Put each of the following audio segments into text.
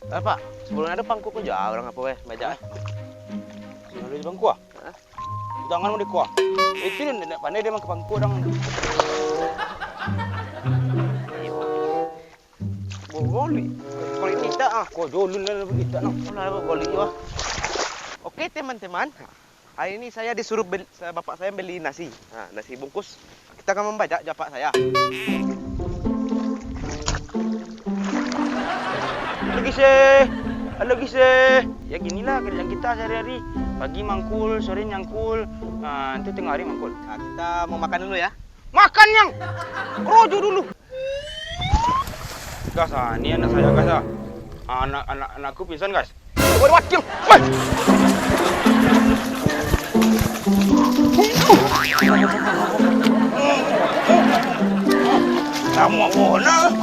Pak, sebelum ada pangku ko jauh orang apa weh, baca. Ada di bangku ah? Jangan mau di kuah. Itu dia pandai dia mah ke bangku orang. Goli. Goli kita ah. Kau jolun lah kita nak. Mana goli wah. Oke teman-teman, hari ini saya disuruh bapak saya beli nasi. Nah, nasi bungkus. Kita akan membaca bapak saya. Lagi sih. Ya ginilah kerjaan kita sehari-hari. Pagi mangkul, sore nyangkul, nanti tengah hari mangkul. Nah, kita mau makan dulu ya. Makan yang rojo dulu. Gas, ini anak saya gas. Anakku pingsan gas. Coba wakil. Kamu mau nak?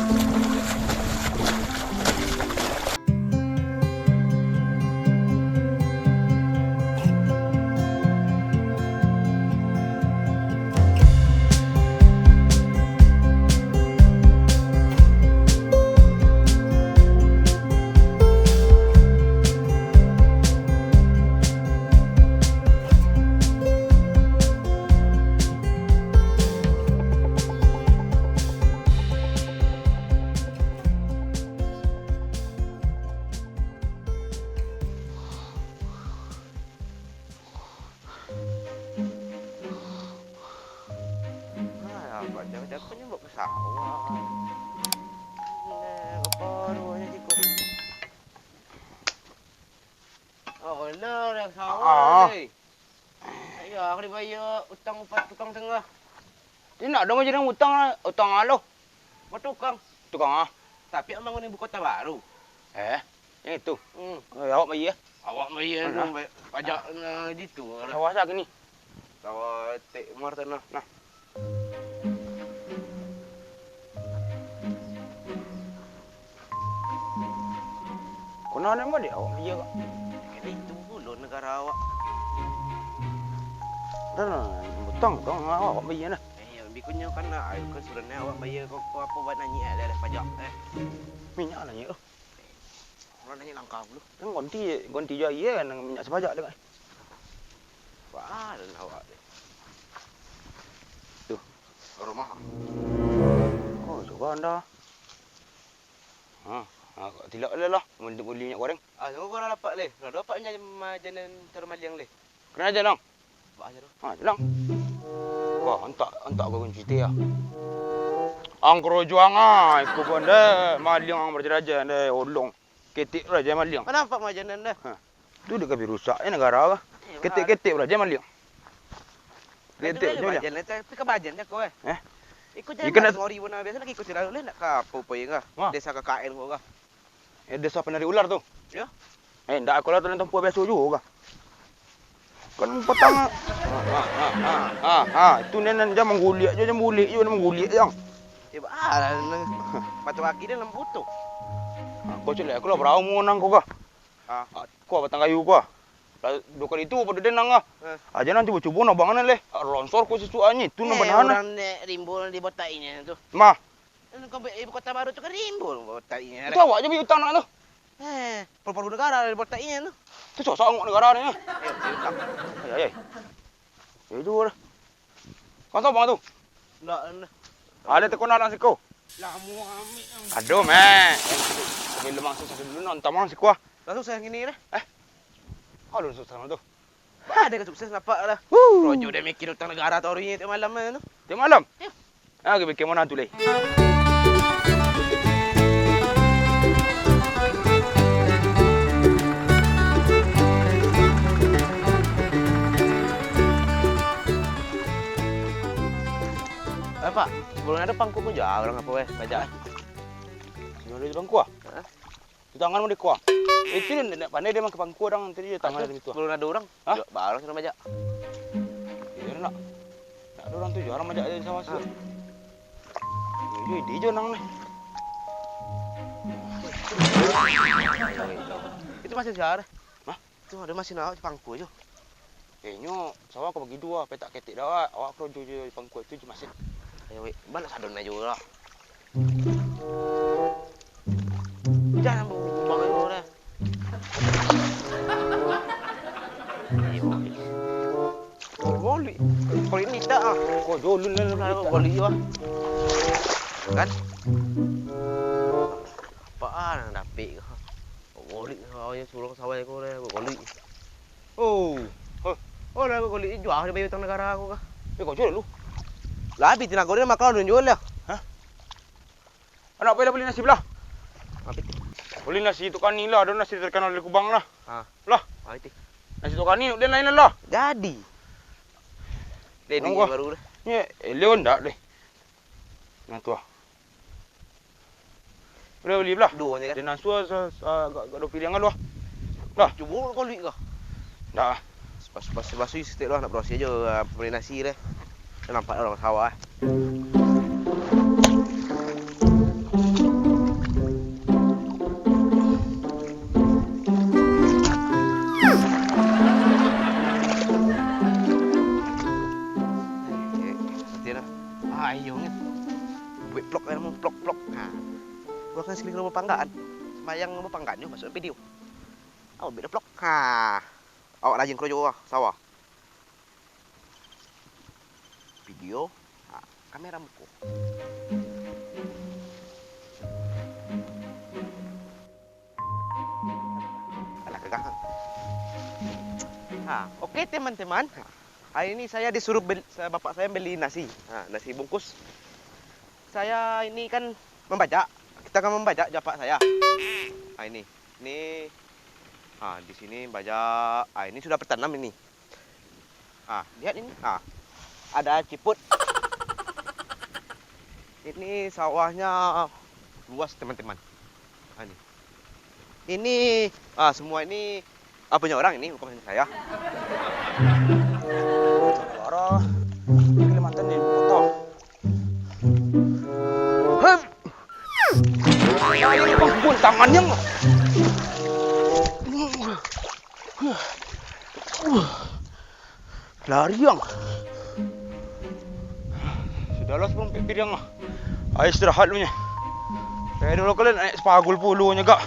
Jangan-jangan bawa ke sawah. Apa ruangnya Ciko? Oh, benar yang sawah ni. Ayo, aku dibayar utang upat tukang tengah. Dia nak dong jadi utang alo. Buat tukang. Tukang ah. Tapi abang ni buka kota baru. Yang itu. Awak mai ya? Awak bayar pajak gitu. Sawah sak ni. Sawah tek martanah. Nah. Kena ada apa dia? Awak mai ya kak? Ini itu dulu negara awak. Dan utang awak mai ya nah. Bikunya kan ayo ke sebenarnya awak bayar kok apa buat nyanyi ada pajak Minyak nanya tu. Orang nyanyi langkah dulu. Kan ganti jaya kan minyak sepajak dekat. Wah, dan awak ni. Tuh, rumah. Oh, coba anda. Tidak lah. Beli minyak goreng. Tunggu kau dah dapat leh. Dah dapatnya jalan termaliang leh. Kena aja lang. Bawa aja tu. Jalan. Wah, antak kau cerita ya. Ang kerojuang ikut benda maliang ang berjeraja anda olong. Ketik raja maliang. Mana nampak majanan dah? Tu dekat rusak negara apa? Ketik raja maliang. Ketik raja maliang. Tapi kebajan je kau Ikut jalan ngori pun biasa lagi ikut jalan boleh nak ke apa payah kah? Desa KKN kau kah? Desa penari ular tu. Ya. Ndak aku lah tu tempat biasa juga. Kan petang. Itu nenek jam mengguliak je, jam bulik je, mengguliak je. Coba batu kaki dia lembutuk. Kau celak aku lah berau monang kau kah? Kau batang kayu kau. Dua kali itu pada denang ah. Aja nanti cuba nak banganan leh. Lonsor kau sesuatu ni, tu nak banganan. Orang rimbul di botak ini tu. Mah. Kau ibu kota baru tu kan rimbul botak ini. Itu awak je beli utang nak tu. Paru-paru negara di botak ini tu. Tu sosok negara ni. Utang. Ay. Itu dah. Kau tahu bang tu? Tak. Ada tekon nak siko. Lamu amik. Aduh meh. Bila mak susah dulu nonton mang siko. Langsung saya gini dah. Kau lu susah tu. Ada ke sukses nampak lah. Rojo dia mikir utang negara tu hari ni malam tu. Tiap malam? Ya. Kita bikin mana tu leh? Pak, sebelum ada pangku ko jauh orang apa weh, baca. Sebelum di bangku ah? Di tangan mau di kuah. Itu dia pandai dia mah ke bangku orang nanti dia tangan ada itu. Sebelum ada orang, baru sudah baca. Iya nak. Tak ada orang tu jarang baca di sawah sih. Ini dia je nang ni. Itu masih siar. Itu ada masih nak pangku je. Nyo, sawah kau bagi dua, petak ketik dah. Awak kerojo je pangku itu je masih. Ayo, balik sadon aja juga. Jangan bangun orang Kau jolun lah. Goli wah. Kan? Apaan yang dapik kau? Goli kau yang suruh sawah kau dah goli. Oh. Oh dah goli jual di bayu tang negara aku kah? Kau jual lu. Lah habis nak goli mak kau jual lah. Hah? Anak apa dah beli nasi belah? Habis. Beli nasi tu kan ni lah, ada nasi terkenal di Kubang lah. Lah. Habis. Nasi tu kan ni dan lain lah. Jadi. Ini baru dah. Ni Leon dah deh. Nah tu ah. Boleh beli belah. Dua ni kan. Dia nasu agak do piringan lu ah. Dah. Cuba kau luik kah? Dah. Basuh setiap lah nak bersih aja beli nasi dah. Nampak orang sawah. Ayo ni. Buat vlog kan mau vlog. Ha. Gua kan sekali rumah panggaan. Semayang rumah panggaan ni masuk video. Awak beda vlog. Ha. Awak rajin kerojo sawah. Video. Ha. Kamera muka. Alah kegah. Ha, okey teman-teman. Hari ini saya disuruh bapak saya beli nasi. Nasi bungkus. Saya ini kan membajak. Kita akan membajak bapak saya. Ini. Di sini bajak. Ini sudah bertanam ini. Lihat ini. Ada ciput. Ini sawahnya luas teman-teman. Ini semua ini punya orang ini bukan punya saya. Lara, Kalimantan di kota. Ini pun tangannya. Lari yang. Sudahlah sebelum piring ah. Ayo istirahat lu nya. Kayak dulu kalian naik sepagul puluhnya gak.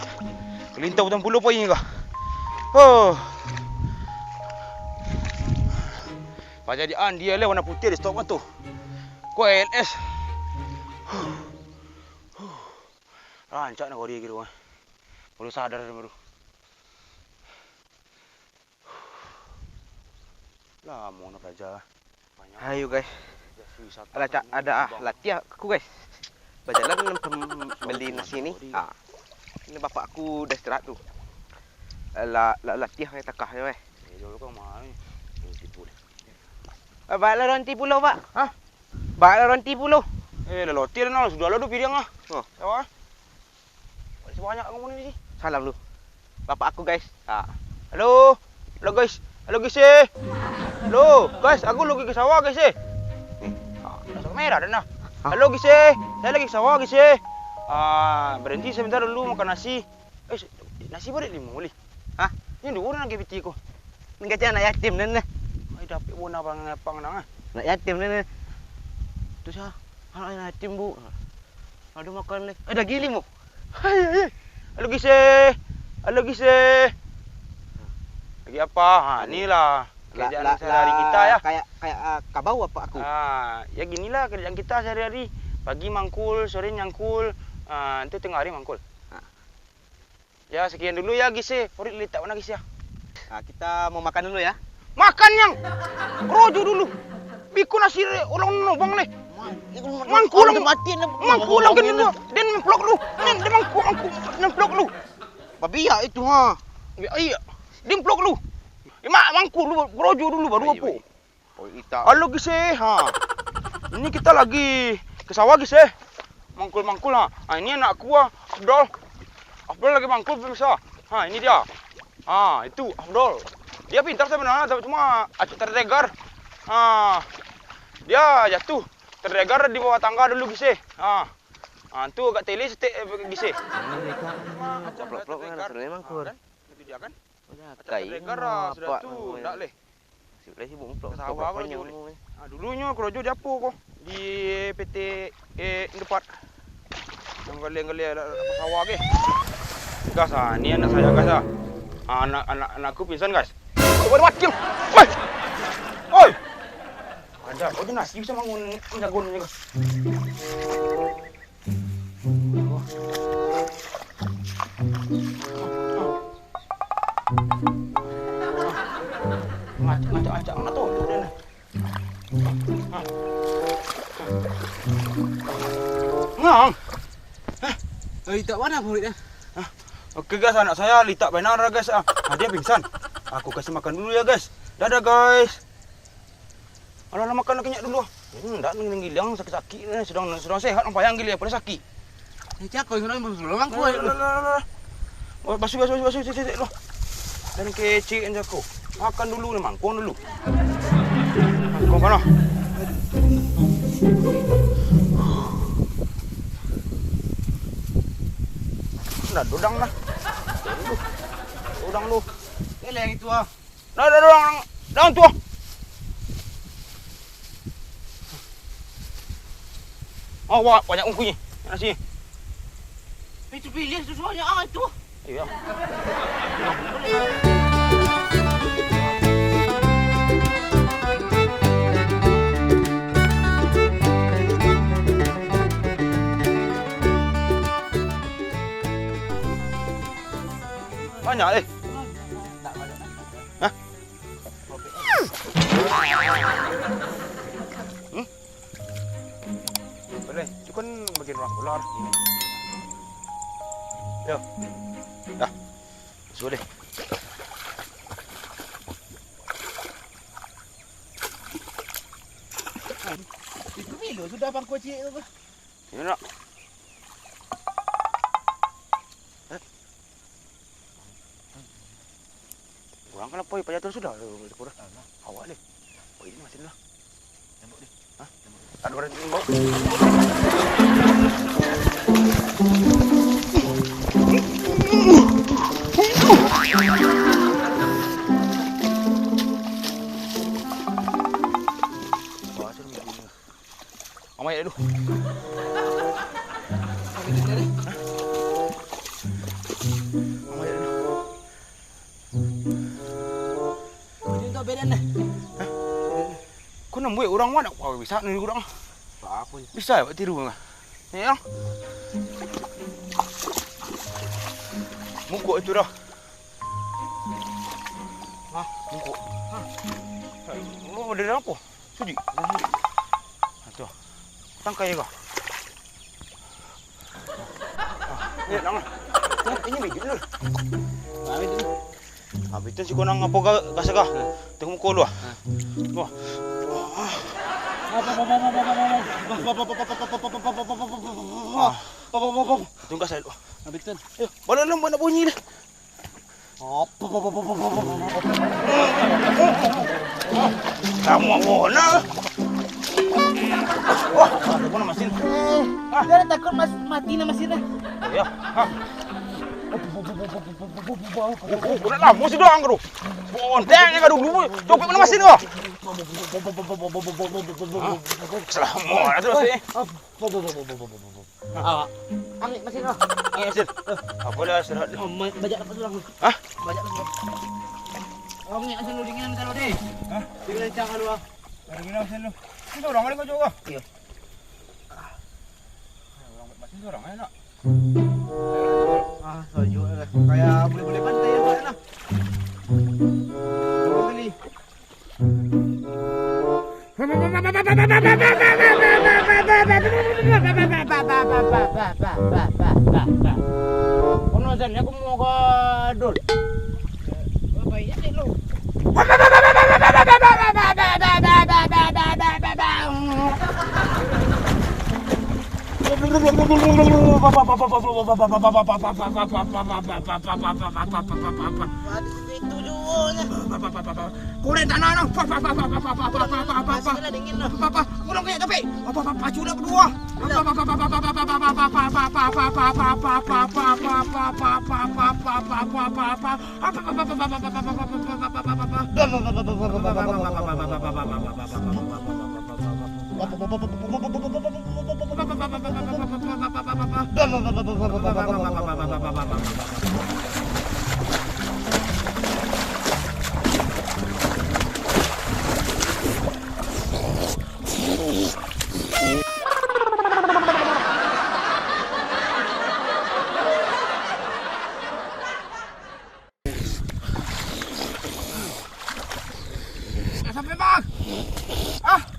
Kelintau hutan puluh poin gak. Pajadian dia lah warna putih di stok tu. Kau LS. Rancak nak kau dia gitu kan. Baru sadar baru. Lah mau nak belajar. Ayo guys. Ada latihan aku guys. Berjalan beli nasi ni. Ini bapak aku dah istirahat tu. Latihan yang takahnya weh. Dulu kau mana ni? Tipu ni. Baiklah ronti pulau pak. Baiklah ronti pulau. Leloti dah nak sudah lah tu piring ah. Siapa? Sebanyak kamu ni sih. Salam lu. Bapak aku guys. Halo. Halo guys. Halo guys. Halo guys, aku lagi ke sawah guys. Masuk merah dah nah. Halo guys. Saya lagi ke sawah guys. Berhenti sebentar dulu makan nasi. Nasi boleh 5 boleh. Ini dua orang lagi piti ko. Ni kacang anak yatim ni. Ai dapat bona pang nang. Anak yatim ni. Tu sah. Anak yatim bu. Ada makan leh. Ada gili mu. Halo guys. Halo guys. Lagi apa? Ni lah kerjaan sehari-hari kita ya. Kayak kabau apa aku. Ya ginilah kerjaan kita sehari-hari. Pagi mangkul, sore nyangkul, nanti tengah hari mangkul. Ya sekian dulu ya guys. Forit letak mana guys ya? Kita mau makan dulu ya. Makan yang rojo dulu. Biku nasi orang nobang leh. Mangkul mati mangkul kan dulu. Dan memplok lu. Dia mangkul memplok lu. Babi ya itu ha. Iya. Dia memplok lu. Mangkul lu rojo dulu baru apa? Halo guys. Ini kita lagi ke sawah guys. Mangkul ha. Ini anak gua Abdul lagi mangkul pemirsa. Ini dia. Itu Abdul. Dia pintar sebenarnya tapi cuma terdegar. Dia jatuh. Terdegar di bawah tangga dulu guys. Tu agak teli setek guys. Plok-plok kan mangkul. Itu dia kan? Terdegar sudah tu ndak leh. Sibuk sibuk plok. Sawah rojo. Dulunya kerojo di apa kok? Di PT Indepat. Yang gali-gali apa sawah ke? Gas ni anak saya gas Anakku pingsan guys. Oi. Dah, kau nasi bisa bangun menjagun juga. Ngacak-ngacak nak tu dia ni. Ngang. Litak mana murid dah? Okey guys, anak saya litak benar guys. Dia pingsan. Aku kasih makan dulu ya guys. Dadah guys. Alah makan kenyat dulu. Enggak ngilang sakit-sakit ni sedang sehat nampak yang gila pada sakit. Cak kau yang memang kau. Basuh dulu. Dan kecik aku. Makan dulu ni mangkung dulu. Kau mana? Dah dudang dah. Dudang lu. Eleng itu ah. Dah dudang. Dang tu. Oh, wah, banyak ungkunya. Nasi. Itu pilih sesuanya itu. Iya. Banyak eh. Hah? Boleh, itu kan bagian orang ular. Yo. Dah. Sudah. Itu bilo sudah bangku cik tu. Ini nak. Kurang kan apa payah terus sudah. Kurang. Awak ni. Oh ini masih lah. Tembok ni. Hah? Tak ada tembok. Amai dulu. Amai dulu. Ini tak beda nih. Kau nak buat orang mana? Kau bisa ni orang. Apa? Bisa buat tiru enggak? Ni yang. Mungkuk itu dah. Hah, mungkuk. Hah. Lu ada apa? Sudi. Tu. Tangkai kau. Ni nang. Ini biji dulu. Habis tu. Habis tu si kau nang apa kasa kah? Tengok muka lu ah. Wah. Tunggu saya dulu. Habis tu. Ayo, boleh lu nak bunyi dah. Kamu mana? Wah, ada mana mesin? Dia takut mati nama mesin dah. Ya. Udah lama sih doang kau. Bonteng kau dulu. Topik mana mesin kau? Selamat terus ni. Angin mesin kau. Angin mesin. Apa dah istirahat? Bajak dapat sulang. Hah? Bajak dapat. Angin mesin lu dingin kalau deh. Hah? Dingin cang lu. Dingin mesin lu. Itu orang kali kau juga. Iya. Orang buat mesin tu orang enak. Salju lah. Kayak boleh-boleh pantai ya mana? Dua kali. Kono san aku mau ke dul. Apa ya deh lu? Itu juga. Kuren tanah noh. Dingin noh. Kurang kayak tapi. Pacu dah berdua.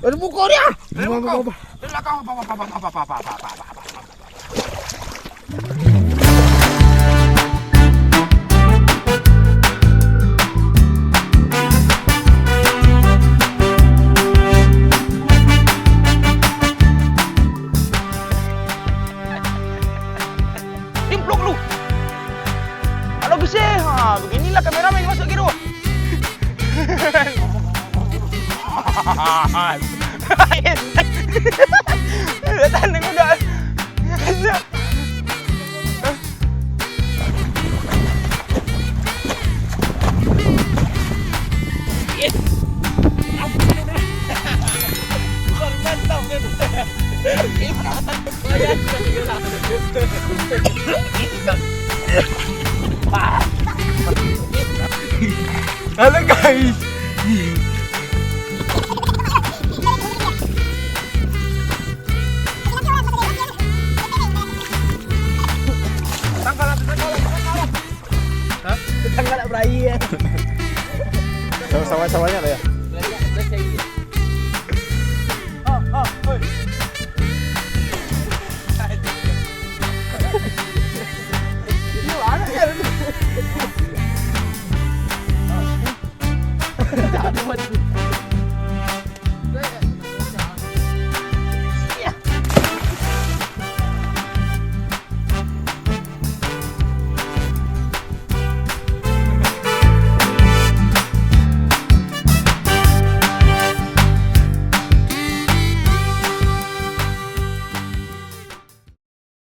Ada pukul dia. Dimplok lu. Kalau bisa, beginilah kameramen masuk gitu. Tanding udah. Halo guys. Tanggal berai ya. Sama-samanya lah ya.